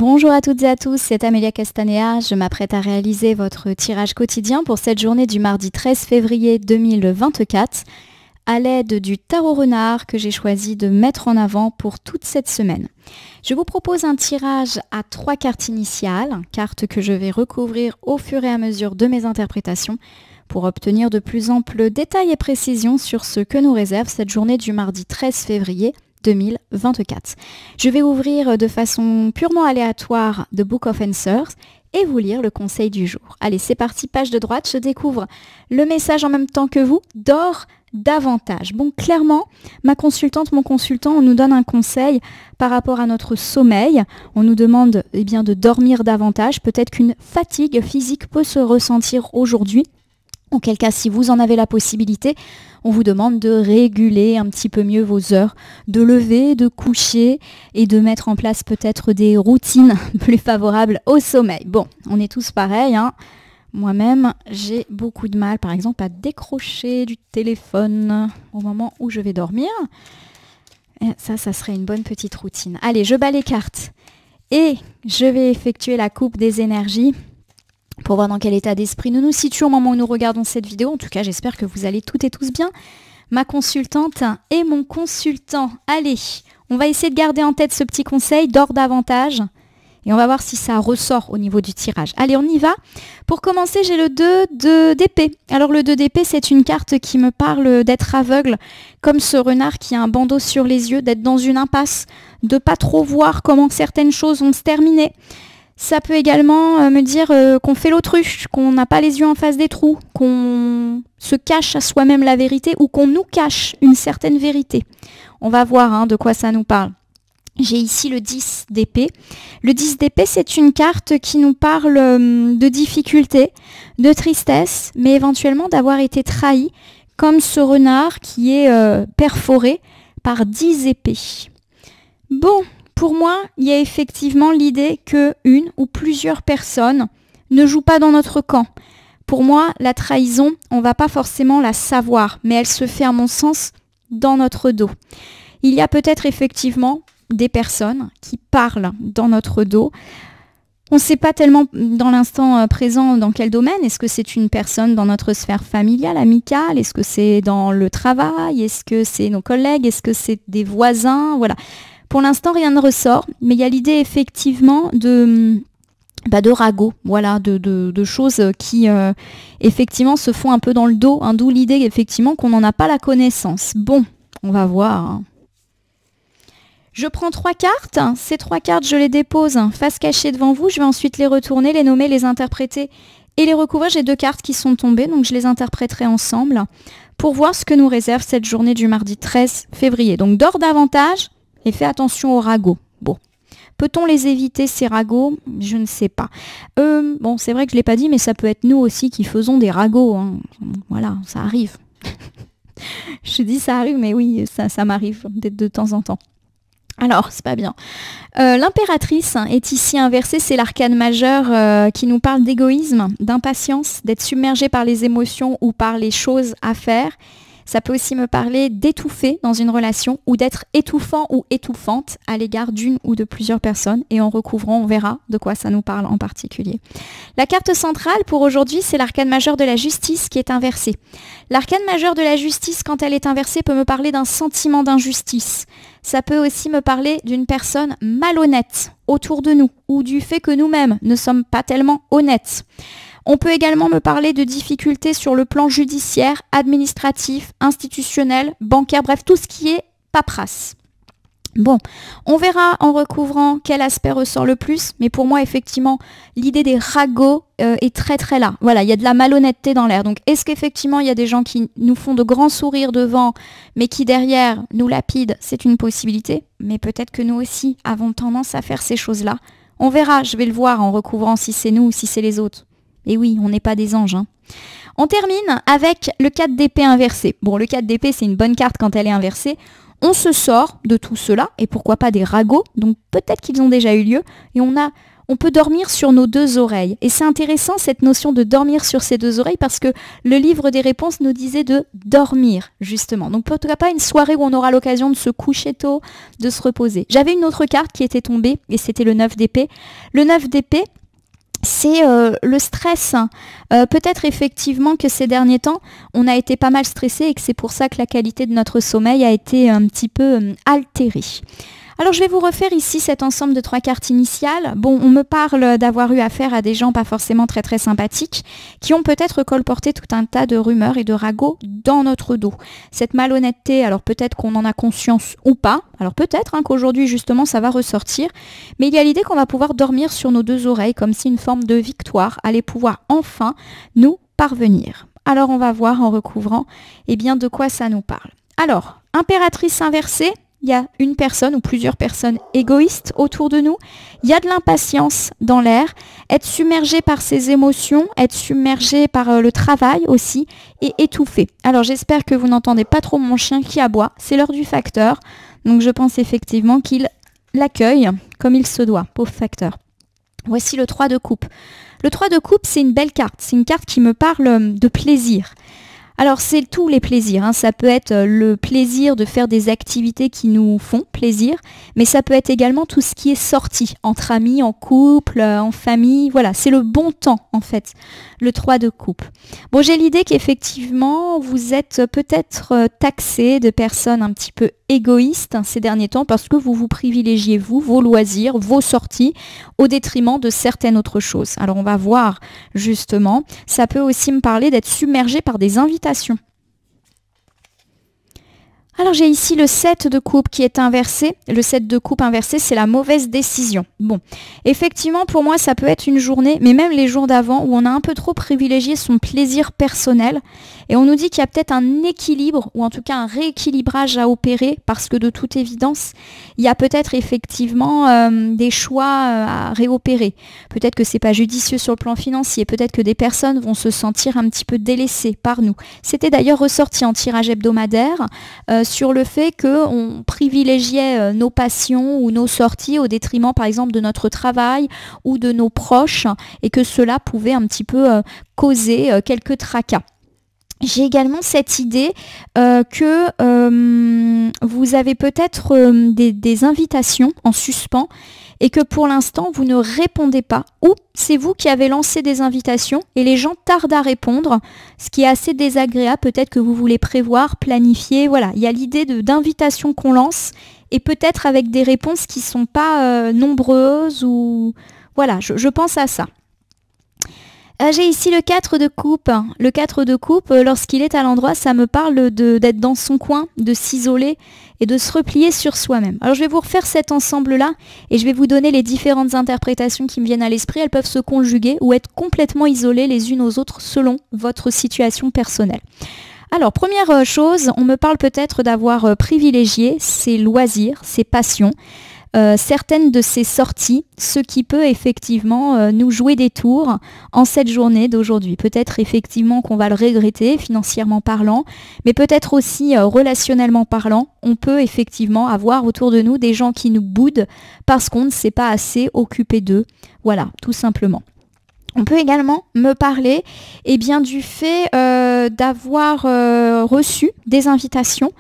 Bonjour à toutes et à tous, c'est Amélia Castanea. Je m'apprête à réaliser votre tirage quotidien pour cette journée du mardi 13 février 2024 à l'aide du tarot renard que j'ai choisi de mettre en avant pour toute cette semaine. Je vous propose un tirage à 3 cartes initiales, cartes que je vais recouvrir au fur et à mesure de mes interprétations pour obtenir de plus amples détails et précisions sur ce que nous réserve cette journée du mardi 13 février 2024. Je vais ouvrir de façon purement aléatoire The Book of Answers et vous lire le conseil du jour. Allez, c'est parti, page de droite, je découvre le message en même temps que vous. Dors davantage. Bon, clairement, ma consultante, mon consultant, on nous donne un conseil par rapport à notre sommeil. On nous demande de dormir davantage. Peut-être qu'une fatigue physique peut se ressentir aujourd'hui. Auquel cas, si vous en avez la possibilité, on vous demande de réguler un petit peu mieux vos heures de lever, de coucher et de mettre en place peut-être des routines plus favorables au sommeil. Bon, on est tous pareils, hein. Moi-même, j'ai beaucoup de mal, par exemple, à décrocher du téléphone au moment où je vais dormir. Et ça serait une bonne petite routine. Allez, je bats les cartes et je vais effectuer la coupe des énergies pour voir dans quel état d'esprit nous nous situons au moment où nous regardons cette vidéo. En tout cas, j'espère que vous allez toutes et tous bien. Ma consultante et mon consultant. Allez, on va essayer de garder en tête ce petit conseil, dors davantage. Et on va voir si ça ressort au niveau du tirage. Allez, on y va. Pour commencer, j'ai le 2 d'épée. Alors le 2 d'épée, c'est une carte qui me parle d'être aveugle, comme ce renard qui a un bandeau sur les yeux, d'être dans une impasse, de pas trop voir comment certaines choses vont se terminer. Ça peut également me dire qu'on fait l'autruche, qu'on n'a pas les yeux en face des trous, qu'on se cache à soi-même la vérité ou qu'on nous cache une certaine vérité. On va voir de quoi ça nous parle. J'ai ici le 10 d'épée. Le 10 d'épée, c'est une carte qui nous parle de difficultés, de tristesse, mais éventuellement d'avoir été trahi, comme ce renard qui est perforé par 10 épées. Bon. Pour moi, il y a effectivement l'idée que une ou plusieurs personnes ne jouent pas dans notre camp. Pour moi, la trahison, on ne va pas forcément la savoir, mais elle se fait à mon sens dans notre dos. Il y a peut-être effectivement des personnes qui parlent dans notre dos. On ne sait pas tellement dans l'instant présent dans quel domaine. Est-ce que c'est une personne dans notre sphère familiale, amicale? Est-ce que c'est dans le travail? Est-ce que c'est nos collègues? Est-ce que c'est des voisins? Voilà. Pour l'instant, rien ne ressort, mais il y a l'idée effectivement de ragots, voilà, de choses qui effectivement se font un peu dans le dos, d'où l'idée effectivement qu'on n'en a pas la connaissance. Bon, on va voir. Je prends 3 cartes, ces 3 cartes je les dépose face cachée devant vous, je vais ensuite les retourner, les nommer, les interpréter et les recouvrir. J'ai 2 cartes qui sont tombées, donc je les interpréterai ensemble pour voir ce que nous réserve cette journée du mardi 13 février. Donc dors davantage. Et fais attention aux ragots. Bon, peut-on les éviter ces ragots? Je ne sais pas. Bon, c'est vrai que je ne l'ai pas dit, mais ça peut être nous aussi qui faisons des ragots. Voilà, ça arrive. Je dis ça arrive, mais oui, ça m'arrive de temps en temps. Alors, c'est pas bien. L'impératrice est ici inversée, c'est l'arcane majeur qui nous parle d'égoïsme, d'impatience, d'être submergé par les émotions ou par les choses à faire. Ça peut aussi me parler d'étouffer dans une relation ou d'être étouffant ou étouffante à l'égard d'une ou de plusieurs personnes. Et en recouvrant, on verra de quoi ça nous parle en particulier. La carte centrale pour aujourd'hui, c'est l'arcane majeur de la justice qui est inversée. L'arcane majeur de la justice, quand elle est inversée, peut me parler d'un sentiment d'injustice. Ça peut aussi me parler d'une personne malhonnête autour de nous ou du fait que nous-mêmes ne sommes pas tellement honnêtes. On peut également me parler de difficultés sur le plan judiciaire, administratif, institutionnel, bancaire, bref, tout ce qui est paperasse. Bon, on verra en recouvrant quel aspect ressort le plus, mais pour moi, effectivement, l'idée des ragots est très très là. Voilà, il y a de la malhonnêteté dans l'air. Donc, est-ce qu'effectivement, il y a des gens qui nous font de grands sourires devant, mais qui derrière nous lapident? C'est une possibilité, mais peut-être que nous aussi avons tendance à faire ces choses-là. On verra, je vais le voir en recouvrant si c'est nous ou si c'est les autres. Et oui, on n'est pas des anges. On termine avec le 4 d'épée inversé. Bon, le 4 d'épée, c'est une bonne carte quand elle est inversée. On se sort de tout cela, et pourquoi pas des ragots, donc peut-être qu'ils ont déjà eu lieu, et on on peut dormir sur nos deux oreilles. Et c'est intéressant cette notion de dormir sur ses deux oreilles parce que le livre des réponses nous disait de dormir, justement. Donc pourquoi pas une soirée où on aura l'occasion de se coucher tôt, de se reposer. J'avais une autre carte qui était tombée et c'était le 9 d'épée. Le 9 d'épée, c'est le stress. Peut-être effectivement que ces derniers temps, on a été pas mal stressé et que c'est pour ça que la qualité de notre sommeil a été un petit peu altérée. Alors je vais vous refaire ici cet ensemble de 3 cartes initiales. Bon, on me parle d'avoir eu affaire à des gens pas forcément très très sympathiques qui ont peut-être colporté tout un tas de rumeurs et de ragots dans notre dos. Cette malhonnêteté, alors peut-être qu'on en a conscience ou pas, alors peut-être qu'aujourd'hui justement ça va ressortir, mais il y a l'idée qu'on va pouvoir dormir sur nos deux oreilles comme si une forme de victoire allait pouvoir enfin nous parvenir. Alors on va voir en recouvrant bien de quoi ça nous parle. Alors, impératrice inversée, il y a une personne ou plusieurs personnes égoïstes autour de nous. Il y a de l'impatience dans l'air, être submergé par ses émotions, être submergé par le travail aussi et étouffé. Alors j'espère que vous n'entendez pas trop mon chien qui aboie, c'est l'heure du facteur. Donc je pense effectivement qu'il l'accueille comme il se doit, pauvre facteur. Voici le 3 de coupe. Le 3 de coupe, c'est une belle carte, c'est une carte qui me parle de plaisir. Alors c'est tous les plaisirs, ça peut être le plaisir de faire des activités qui nous font plaisir, mais ça peut être également tout ce qui est sorti, entre amis, en couple, en famille, voilà, c'est le bon temps en fait, le 3 de coupe. Bon, j'ai l'idée qu'effectivement vous êtes peut-être taxé de personnes un petit peu égoïstes ces derniers temps parce que vous privilégiez vos loisirs, vos sorties au détriment de certaines autres choses. Alors on va voir justement, ça peut aussi me parler d'être submergé par des invitations. Alors j'ai ici le 7 de coupe qui est inversé. Le 7 de coupe inversé, c'est la mauvaise décision. Bon, effectivement pour moi ça peut être une journée, mais même les jours d'avant, où on a un peu trop privilégié son plaisir personnel. Et on nous dit qu'il y a peut-être un équilibre, ou en tout cas un rééquilibrage à opérer, parce que de toute évidence, il y a peut-être effectivement des choix à réopérer. Peut-être que c'est pas judicieux sur le plan financier, peut-être que des personnes vont se sentir un petit peu délaissées par nous. C'était d'ailleurs ressorti en tirage hebdomadaire sur le fait qu'on privilégiait nos passions ou nos sorties au détriment par exemple de notre travail ou de nos proches et que cela pouvait un petit peu causer quelques tracas. J'ai également cette idée que vous avez peut-être des invitations en suspens et que pour l'instant vous ne répondez pas, ou c'est vous qui avez lancé des invitations et les gens tardent à répondre, ce qui est assez désagréable. Peut-être que vous voulez prévoir, planifier, voilà, il y a l'idée d'invitation qu'on lance et peut-être avec des réponses qui ne sont pas nombreuses, ou voilà, je pense à ça. J'ai ici le 4 de coupe. Le 4 de coupe, lorsqu'il est à l'endroit, ça me parle d'être dans son coin, de s'isoler et de se replier sur soi-même. Alors je vais vous refaire cet ensemble-là et je vais vous donner les différentes interprétations qui me viennent à l'esprit. Elles peuvent se conjuguer ou être complètement isolées les unes aux autres selon votre situation personnelle. Alors première chose, on me parle peut-être d'avoir privilégié ses loisirs, ses passions. Certaines de ces sorties, ce qui peut effectivement nous jouer des tours en cette journée d'aujourd'hui. Peut-être effectivement qu'on va le regretter financièrement parlant, mais peut-être aussi relationnellement parlant, on peut effectivement avoir autour de nous des gens qui nous boudent parce qu'on ne s'est pas assez occupé d'eux. Voilà, tout simplement. On peut également me parler du fait d'avoir reçu des invitations,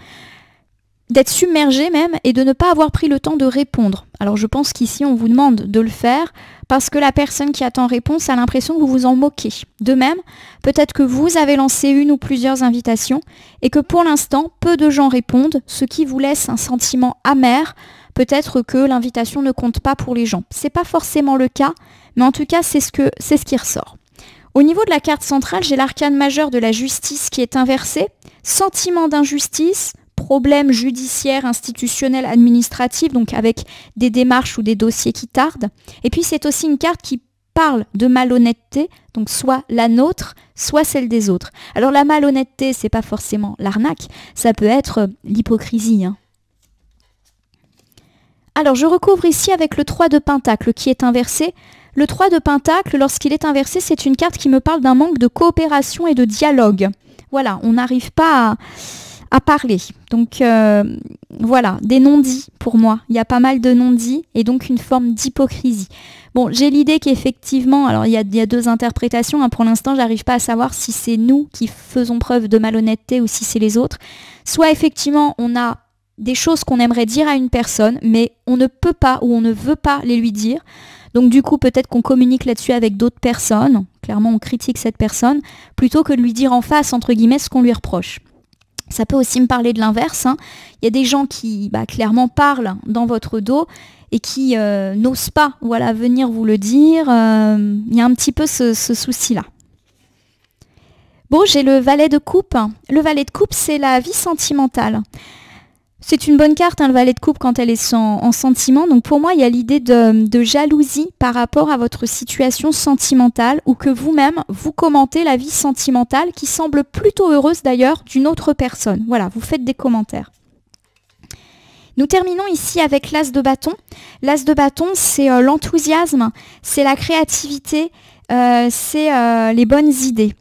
d'être submergé même et de ne pas avoir pris le temps de répondre. Alors je pense qu'ici on vous demande de le faire parce que la personne qui attend réponse a l'impression que vous vous en moquez. De même, peut-être que vous avez lancé une ou plusieurs invitations et que pour l'instant, peu de gens répondent, ce qui vous laisse un sentiment amer. Peut-être que l'invitation ne compte pas pour les gens. C'est pas forcément le cas, mais en tout cas c'est ce qui ressort. Au niveau de la carte centrale, j'ai l'arcane majeur de la justice qui est inversé. Sentiment d'injustice, problèmes judiciaires, institutionnels, administratifs, donc avec des démarches ou des dossiers qui tardent. Et puis c'est aussi une carte qui parle de malhonnêteté, donc soit la nôtre, soit celle des autres. Alors la malhonnêteté, c'est pas forcément l'arnaque, ça peut être l'hypocrisie. Alors je recouvre ici avec le 3 de Pentacle qui est inversé. Le 3 de Pentacle, lorsqu'il est inversé, c'est une carte qui me parle d'un manque de coopération et de dialogue. Voilà, on n'arrive pas à parler. Donc voilà, des non-dits pour moi. Il y a pas mal de non-dits et donc une forme d'hypocrisie. Bon, j'ai l'idée qu'effectivement, alors il y a deux interprétations. Hein. Pour l'instant, j'arrive pas à savoir si c'est nous qui faisons preuve de malhonnêteté ou si c'est les autres. Soit effectivement, on a des choses qu'on aimerait dire à une personne, mais on ne peut pas ou on ne veut pas les lui dire. Donc du coup, peut-être qu'on communique là-dessus avec d'autres personnes. Clairement, on critique cette personne plutôt que de lui dire en face, entre guillemets, ce qu'on lui reproche. Ça peut aussi me parler de l'inverse. Hein. Il y a des gens qui clairement parlent dans votre dos et qui n'osent pas venir vous le dire. Il y a un petit peu ce souci-là. Bon, j'ai le valet de coupe. Le valet de coupe, c'est la vie sentimentale. C'est une bonne carte, hein, le valet de coupe, quand elle est en sentiment. Donc pour moi, il y a l'idée de jalousie par rapport à votre situation sentimentale ou que vous-même, vous commentez la vie sentimentale qui semble plutôt heureuse d'ailleurs d'une autre personne. Voilà, vous faites des commentaires. Nous terminons ici avec l'as de bâton. L'as de bâton, c'est l'enthousiasme, c'est la créativité, c'est les bonnes idées.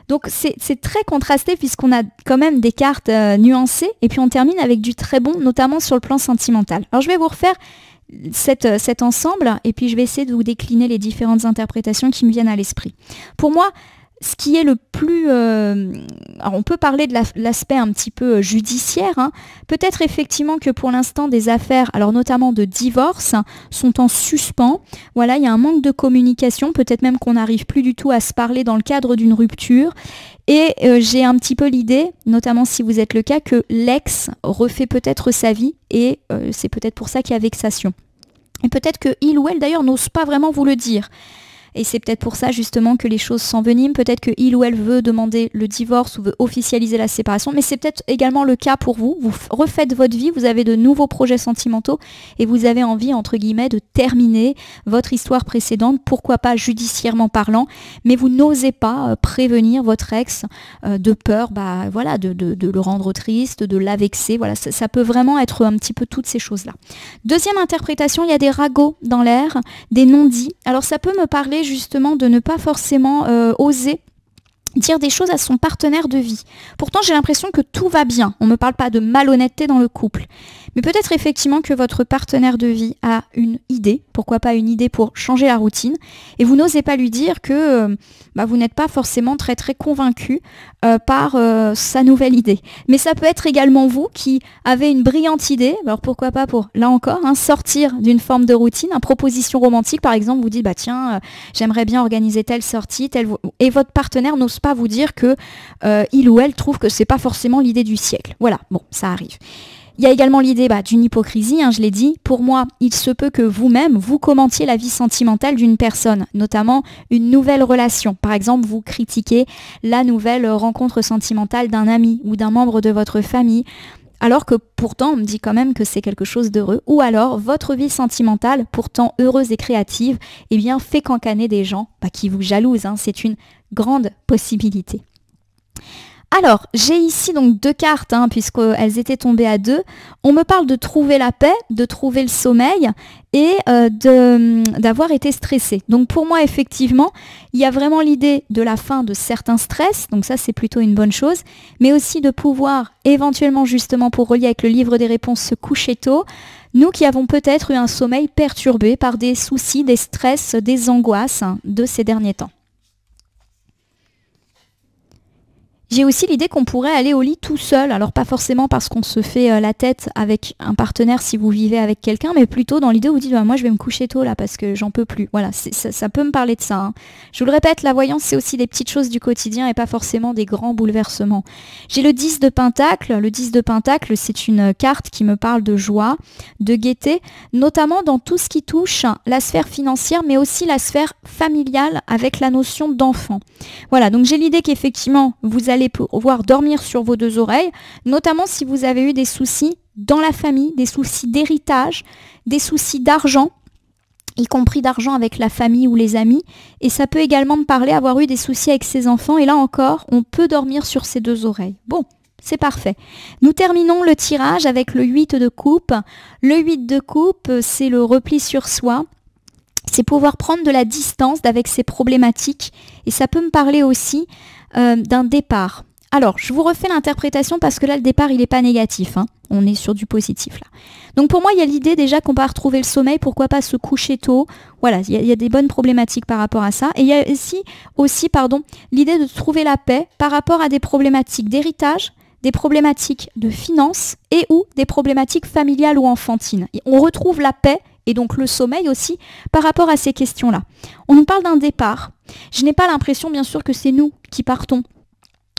Donc c'est très contrasté puisqu'on a quand même des cartes nuancées et puis on termine avec du très bon, notamment sur le plan sentimental. Alors je vais vous refaire cet ensemble et puis je vais essayer de vous décliner les différentes interprétations qui me viennent à l'esprit. Pour moi, ce qui est le plus... alors on peut parler de l'aspect un petit peu judiciaire. Hein. Peut-être effectivement que pour l'instant des affaires, alors notamment de divorce, sont en suspens. Voilà, il y a un manque de communication. Peut-être même qu'on n'arrive plus du tout à se parler dans le cadre d'une rupture. Et j'ai un petit peu l'idée, notamment si vous êtes le cas, que l'ex refait peut-être sa vie et c'est peut-être pour ça qu'il y a vexation. Et peut-être qu'il ou elle d'ailleurs n'ose pas vraiment vous le dire. Et c'est peut-être pour ça justement que les choses s'enveniment. Peut-être qu'il ou elle veut demander le divorce ou veut officialiser la séparation. Mais c'est peut-être également le cas pour vous. Vous refaites votre vie, vous avez de nouveaux projets sentimentaux et vous avez envie, entre guillemets, de terminer votre histoire précédente, pourquoi pas judiciairement parlant. Mais vous n'osez pas prévenir votre ex de peur de le rendre triste, de l'avexer. Voilà, ça peut vraiment être un petit peu toutes ces choses-là. Deuxième interprétation, il y a des ragots dans l'air, des non-dits. Alors ça peut me parler justement de ne pas forcément oser dire des choses à son partenaire de vie. Pourtant, j'ai l'impression que tout va bien. On ne me parle pas de malhonnêteté dans le couple. Mais peut-être effectivement que votre partenaire de vie a une idée, pourquoi pas une idée pour changer la routine, et vous n'osez pas lui dire que vous n'êtes pas forcément très très convaincu par sa nouvelle idée. Mais ça peut être également vous qui avez une brillante idée, alors pourquoi pas pour, là encore, sortir d'une forme de routine, une proposition romantique par exemple, vous dites tiens, j'aimerais bien organiser telle sortie, et votre partenaire n'ose pas vous dire que il ou elle trouve que c'est pas forcément l'idée du siècle. Voilà, bon, ça arrive. Il y a également l'idée d'une hypocrisie, je l'ai dit. Pour moi, il se peut que vous-même, vous commentiez la vie sentimentale d'une personne, notamment une nouvelle relation. Par exemple, vous critiquez la nouvelle rencontre sentimentale d'un ami ou d'un membre de votre famille, alors que pourtant, on me dit quand même que c'est quelque chose d'heureux. Ou alors, votre vie sentimentale, pourtant heureuse et créative, fait qu'encaner des gens qui vous jalousent. C'est une grande possibilité. Alors, j'ai ici donc deux cartes, puisqu'elles étaient tombées à deux. On me parle de trouver la paix, de trouver le sommeil et d'avoir été stressé. Donc pour moi, effectivement, il y a vraiment l'idée de la fin de certains stress, donc ça c'est plutôt une bonne chose, mais aussi de pouvoir éventuellement justement pour relier avec le livre des réponses se coucher tôt, nous qui avons peut-être eu un sommeil perturbé par des soucis, des stress, des angoisses de ces derniers temps. J'ai aussi l'idée qu'on pourrait aller au lit tout seul, alors pas forcément parce qu'on se fait la tête avec un partenaire si vous vivez avec quelqu'un, mais plutôt dans l'idée où vous dites moi je vais me coucher tôt là parce que j'en peux plus. Voilà, ça peut me parler de ça. Je vous le répète, la voyance c'est aussi des petites choses du quotidien et pas forcément des grands bouleversements. J'ai le 10 de Pentacle. Le 10 de Pentacle, c'est une carte qui me parle de joie, de gaieté, notamment dans tout ce qui touche la sphère financière, mais aussi la sphère familiale avec la notion d'enfant. Voilà, donc j'ai l'idée qu'effectivement vous allez pouvoir dormir sur vos deux oreilles, notamment si vous avez eu des soucis dans la famille, des soucis d'héritage, des soucis d'argent, y compris d'argent avec la famille ou les amis. Et ça peut également me parler avoir eu des soucis avec ses enfants. Et là encore, on peut dormir sur ses deux oreilles. Bon, c'est parfait. Nous terminons le tirage avec le 8 de coupe. Le 8 de coupe, c'est le repli sur soi. C'est pouvoir prendre de la distance avec ses problématiques. Et ça peut me parler aussi d'un départ. Alors, je vous refais l'interprétation parce que là, le départ, il n'est pas négatif. Hein. On est sur du positif, là. Donc, pour moi, il y a l'idée déjà qu'on va retrouver le sommeil. Pourquoi pas se coucher tôt? Voilà, il y a des bonnes problématiques par rapport à ça. Et il y a aussi l'idée de trouver la paix par rapport à des problématiques d'héritage, des problématiques de finances et ou des problématiques familiales ou enfantines. Et on retrouve la paix et donc le sommeil aussi par rapport à ces questions-là. On nous parle d'un départ. Je n'ai pas l'impression, bien sûr, que c'est nous qui partons,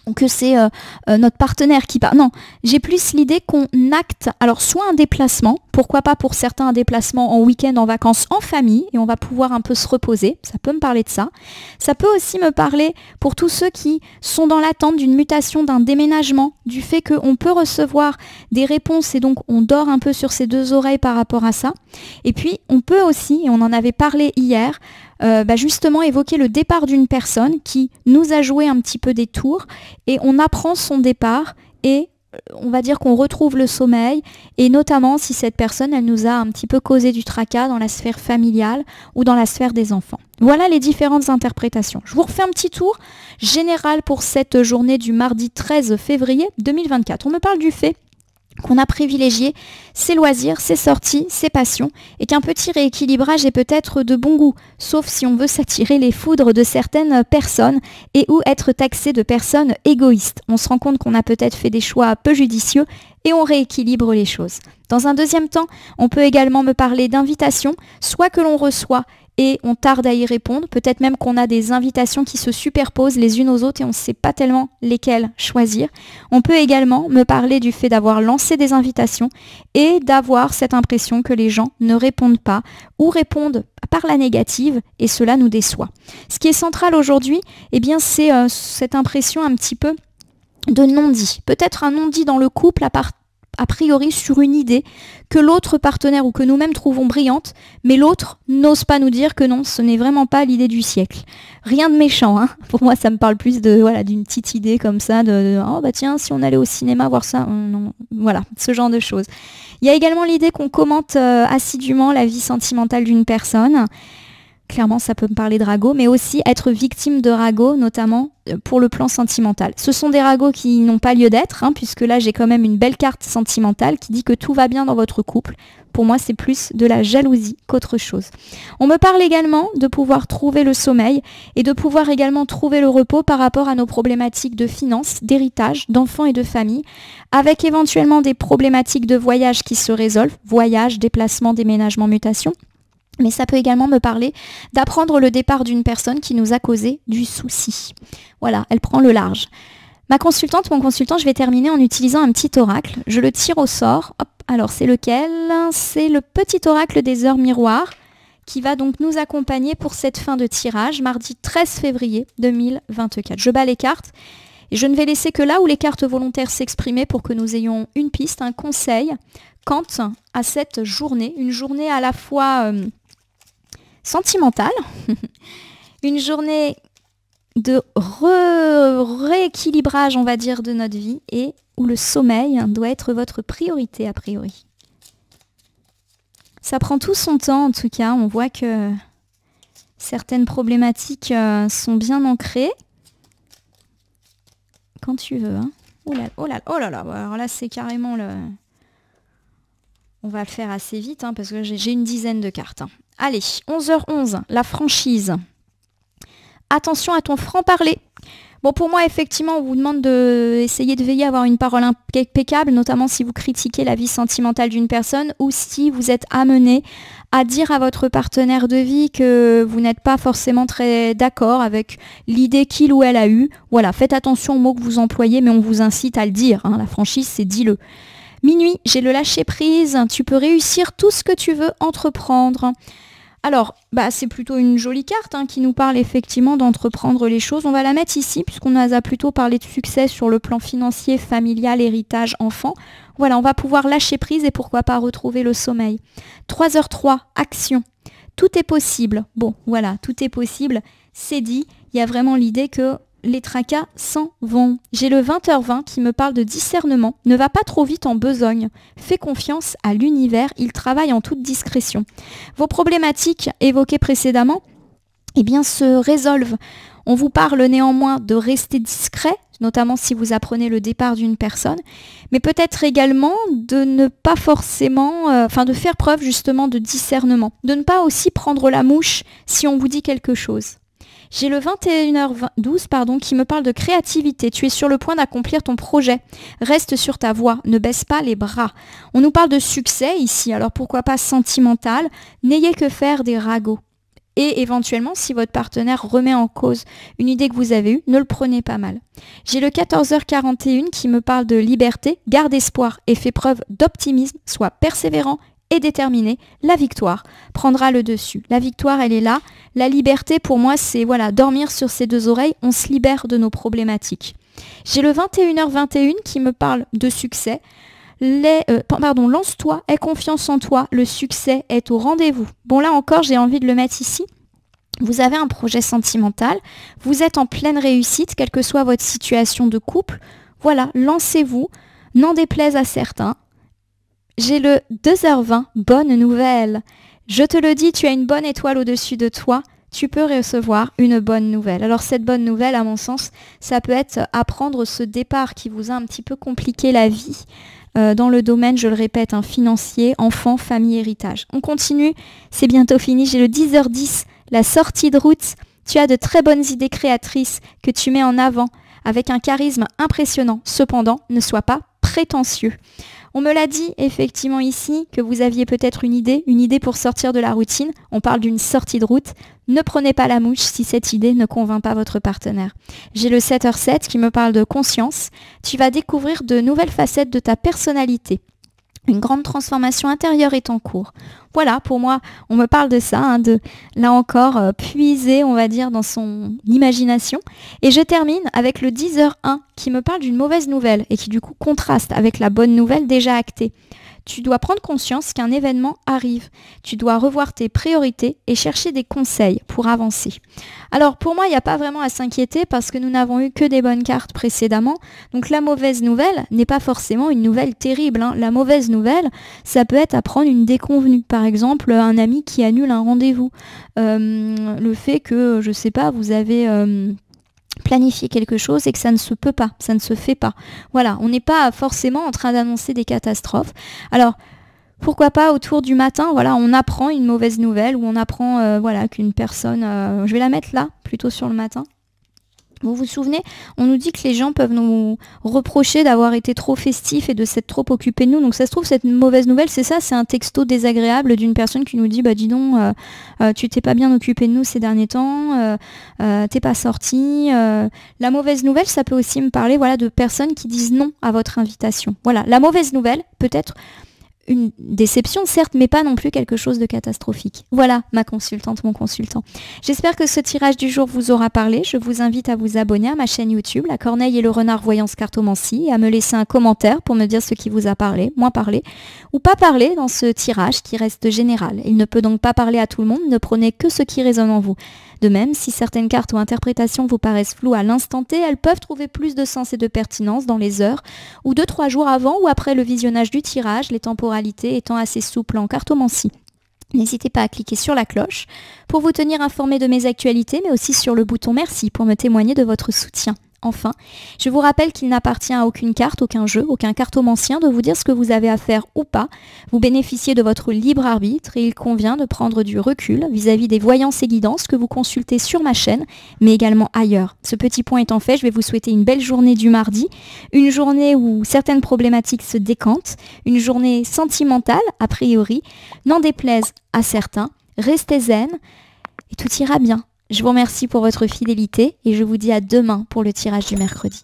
ou que c'est notre partenaire qui part. Non, j'ai plus l'idée qu'on acte, alors soit un déplacement, pourquoi pas pour certains un déplacement en week-end, en vacances, en famille, et on va pouvoir un peu se reposer, ça peut me parler de ça. Ça peut aussi me parler pour tous ceux qui sont dans l'attente d'une mutation, d'un déménagement, du fait qu'on peut recevoir des réponses et donc on dort un peu sur ses deux oreilles par rapport à ça. Et puis on peut aussi, et on en avait parlé hier, justement évoquer le départ d'une personne qui nous a joué un petit peu des tours et on apprend son départ et on va dire qu'on retrouve le sommeil et notamment si cette personne elle nous a un petit peu causé du tracas dans la sphère familiale ou dans la sphère des enfants. Voilà les différentes interprétations. Je vous refais un petit tour général pour cette journée du mardi 13 février 2024. On me parle du fait qu'on a privilégié ses loisirs, ses sorties, ses passions, et qu'un petit rééquilibrage est peut-être de bon goût, sauf si on veut s'attirer les foudres de certaines personnes et ou être taxé de personnes égoïstes. On se rend compte qu'on a peut-être fait des choix peu judicieux et on rééquilibre les choses. Dans un deuxième temps, on peut également me parler d'invitations, soit que l'on reçoit et on tarde à y répondre, peut-être même qu'on a des invitations qui se superposent les unes aux autres et on ne sait pas tellement lesquelles choisir. On peut également me parler du fait d'avoir lancé des invitations et d'avoir cette impression que les gens ne répondent pas ou répondent par la négative et cela nous déçoit. Ce qui est central aujourd'hui, c'est cette impression un petit peu de non-dit. Peut-être un non-dit dans le couple a priori sur une idée que l'autre partenaire ou que nous-mêmes trouvons brillante, mais l'autre n'ose pas nous dire que non, ce n'est vraiment pas l'idée du siècle. Rien de méchant, hein. Pour moi ça me parle plus d'une petite idée comme ça, tiens, si on allait au cinéma voir ça, non, voilà, ce genre de choses. Il y a également l'idée qu'on commente assidûment la vie sentimentale d'une personne. Clairement, ça peut me parler de ragots, mais aussi être victime de ragots, notamment pour le plan sentimental. Ce sont des ragots qui n'ont pas lieu d'être, hein, puisque là, j'ai quand même une belle carte sentimentale qui dit que tout va bien dans votre couple. Pour moi, c'est plus de la jalousie qu'autre chose. On me parle également de pouvoir trouver le sommeil et de pouvoir également trouver le repos par rapport à nos problématiques de finances, d'héritage, d'enfants et de famille, avec éventuellement des problématiques de voyage qui se résolvent, voyage, déplacement, déménagement, mutation. Mais ça peut également me parler d'apprendre le départ d'une personne qui nous a causé du souci. Voilà, elle prend le large. Mon consultant, je vais terminer en utilisant un petit oracle. Je le tire au sort. Hop, alors c'est lequel? C'est le petit oracle des heures miroirs qui va donc nous accompagner pour cette fin de tirage, mardi 13 février 2024. Je bats les cartes et je ne vais laisser que là où les cartes volontaires s'exprimer pour que nous ayons une piste, un conseil quant à cette journée. Une journée à la fois sentimentale, une journée de rééquilibrage, on va dire, de notre vie et où le sommeil doit être votre priorité a priori. Ça prend tout son temps en tout cas, on voit que certaines problématiques sont bien ancrées. Quand tu veux, hein. Oh là là, alors là c'est carrément le... On va le faire assez vite hein, parce que j'ai une dizaine de cartes. Hein. Allez, 11h11, la franchise. Attention à ton franc-parler. Bon, pour moi, effectivement, on vous demande d'essayer de veiller à avoir une parole impeccable, notamment si vous critiquez la vie sentimentale d'une personne ou si vous êtes amené à dire à votre partenaire de vie que vous n'êtes pas forcément très d'accord avec l'idée qu'il ou elle a eue. Voilà, faites attention aux mots que vous employez, mais on vous incite à le dire. Hein. La franchise, c'est dis-le. Minuit, j'ai le lâcher-prise. Tu peux réussir tout ce que tu veux entreprendre. Alors, c'est plutôt une jolie carte hein, qui nous parle effectivement d'entreprendre les choses. On va la mettre ici puisqu'on a plutôt parlé de succès sur le plan financier, familial, héritage, enfant. Voilà, on va pouvoir lâcher prise et pourquoi pas retrouver le sommeil. 3h03, action. Tout est possible. Bon, voilà, tout est possible. C'est dit. Il y a vraiment l'idée que les tracas s'en vont. J'ai le 20h20 qui me parle de discernement. Ne va pas trop vite en besogne. Fais confiance à l'univers, il travaille en toute discrétion. Vos problématiques évoquées précédemment, se résolvent. On vous parle néanmoins de rester discret, notamment si vous apprenez le départ d'une personne, mais peut-être également de ne pas forcément, de faire preuve justement de discernement, de ne pas aussi prendre la mouche si on vous dit quelque chose. J'ai le 21h12 qui me parle de créativité. Tu es sur le point d'accomplir ton projet. Reste sur ta voie, ne baisse pas les bras. On nous parle de succès ici, alors pourquoi pas sentimental? N'ayez que faire des ragots. Et éventuellement, si votre partenaire remet en cause une idée que vous avez eue, ne le prenez pas mal. J'ai le 14h41 qui me parle de liberté. Garde espoir et fais preuve d'optimisme. Sois persévérant et déterminé, la victoire prendra le dessus. La victoire, elle est là. La liberté, pour moi, c'est dormir sur ses deux oreilles. On se libère de nos problématiques. J'ai le 21h21 qui me parle de succès. Lance-toi, aie confiance en toi. Le succès est au rendez-vous. Bon, là encore, j'ai envie de le mettre ici. Vous avez un projet sentimental. Vous êtes en pleine réussite, quelle que soit votre situation de couple. Voilà, lancez-vous. N'en déplaise à certains. J'ai le 2h20, bonne nouvelle. Je te le dis, tu as une bonne étoile au-dessus de toi, tu peux recevoir une bonne nouvelle. Alors cette bonne nouvelle, à mon sens, ça peut être apprendre ce départ qui vous a un petit peu compliqué la vie dans le domaine, je le répète, financier, enfant, famille, héritage. On continue, c'est bientôt fini. J'ai le 10h10, la sortie de route. Tu as de très bonnes idées créatrices que tu mets en avant avec un charisme impressionnant. Cependant, ne sois pas prétentieux. On me l'a dit effectivement ici que vous aviez peut-être une idée pour sortir de la routine. On parle d'une sortie de route. Ne prenez pas la mouche si cette idée ne convainc pas votre partenaire. J'ai le 7h7 qui me parle de conscience. Tu vas découvrir de nouvelles facettes de ta personnalité. Une grande transformation intérieure est en cours. Voilà, pour moi, on me parle de ça, là encore, puiser, on va dire, dans son imagination. Et je termine avec le 10h1 qui me parle d'une mauvaise nouvelle et qui du coup contraste avec la bonne nouvelle déjà actée. Tu dois prendre conscience qu'un événement arrive. Tu dois revoir tes priorités et chercher des conseils pour avancer. Alors pour moi, il n'y a pas vraiment à s'inquiéter parce que nous n'avons eu que des bonnes cartes précédemment. Donc la mauvaise nouvelle n'est pas forcément une nouvelle terrible. La mauvaise nouvelle, ça peut être apprendre une déconvenue. Par exemple, un ami qui annule un rendez-vous. Le fait que, je sais pas, vous avez... planifier quelque chose et que ça ne se peut pas, ça ne se fait pas. Voilà, on n'est pas forcément en train d'annoncer des catastrophes. Alors, pourquoi pas autour du matin, voilà, on apprend une mauvaise nouvelle ou on apprend qu'une personne... je vais la mettre là, plutôt sur le matin. Vous vous souvenez, on nous dit que les gens peuvent nous reprocher d'avoir été trop festifs et de s'être trop occupés de nous. Donc ça se trouve, cette mauvaise nouvelle, c'est ça, c'est un texto désagréable d'une personne qui nous dit « Bah dis donc, tu t'es pas bien occupé de nous ces derniers temps, t'es pas sorti. » La mauvaise nouvelle, ça peut aussi me parler de personnes qui disent non à votre invitation. Voilà, la mauvaise nouvelle peut être une déception, certes, mais pas non plus quelque chose de catastrophique. Voilà ma consultante, mon consultant. J'espère que ce tirage du jour vous aura parlé. Je vous invite à vous abonner à ma chaîne YouTube, La Corneille et le Renard Voyance Cartomancie, et à me laisser un commentaire pour me dire ce qui vous a parlé, moins parlé, ou pas parlé dans ce tirage qui reste général. Il ne peut donc pas parler à tout le monde, ne prenez que ce qui résonne en vous. De même, si certaines cartes ou interprétations vous paraissent floues à l'instant T, elles peuvent trouver plus de sens et de pertinence dans les heures ou 2-3 jours avant ou après le visionnage du tirage, les temporalités étant assez souples en cartomancie. N'hésitez pas à cliquer sur la cloche pour vous tenir informé de mes actualités, mais aussi sur le bouton merci pour me témoigner de votre soutien. Enfin, je vous rappelle qu'il n'appartient à aucune carte, aucun jeu, aucun cartomancien de vous dire ce que vous avez à faire ou pas. Vous bénéficiez de votre libre arbitre et il convient de prendre du recul vis-à-vis des voyances et guidances que vous consultez sur ma chaîne, mais également ailleurs. Ce petit point étant fait, je vais vous souhaiter une belle journée du mardi, une journée où certaines problématiques se décantent, une journée sentimentale a priori, n'en déplaise à certains, restez zen et tout ira bien. Je vous remercie pour votre fidélité et je vous dis à demain pour le tirage du mercredi.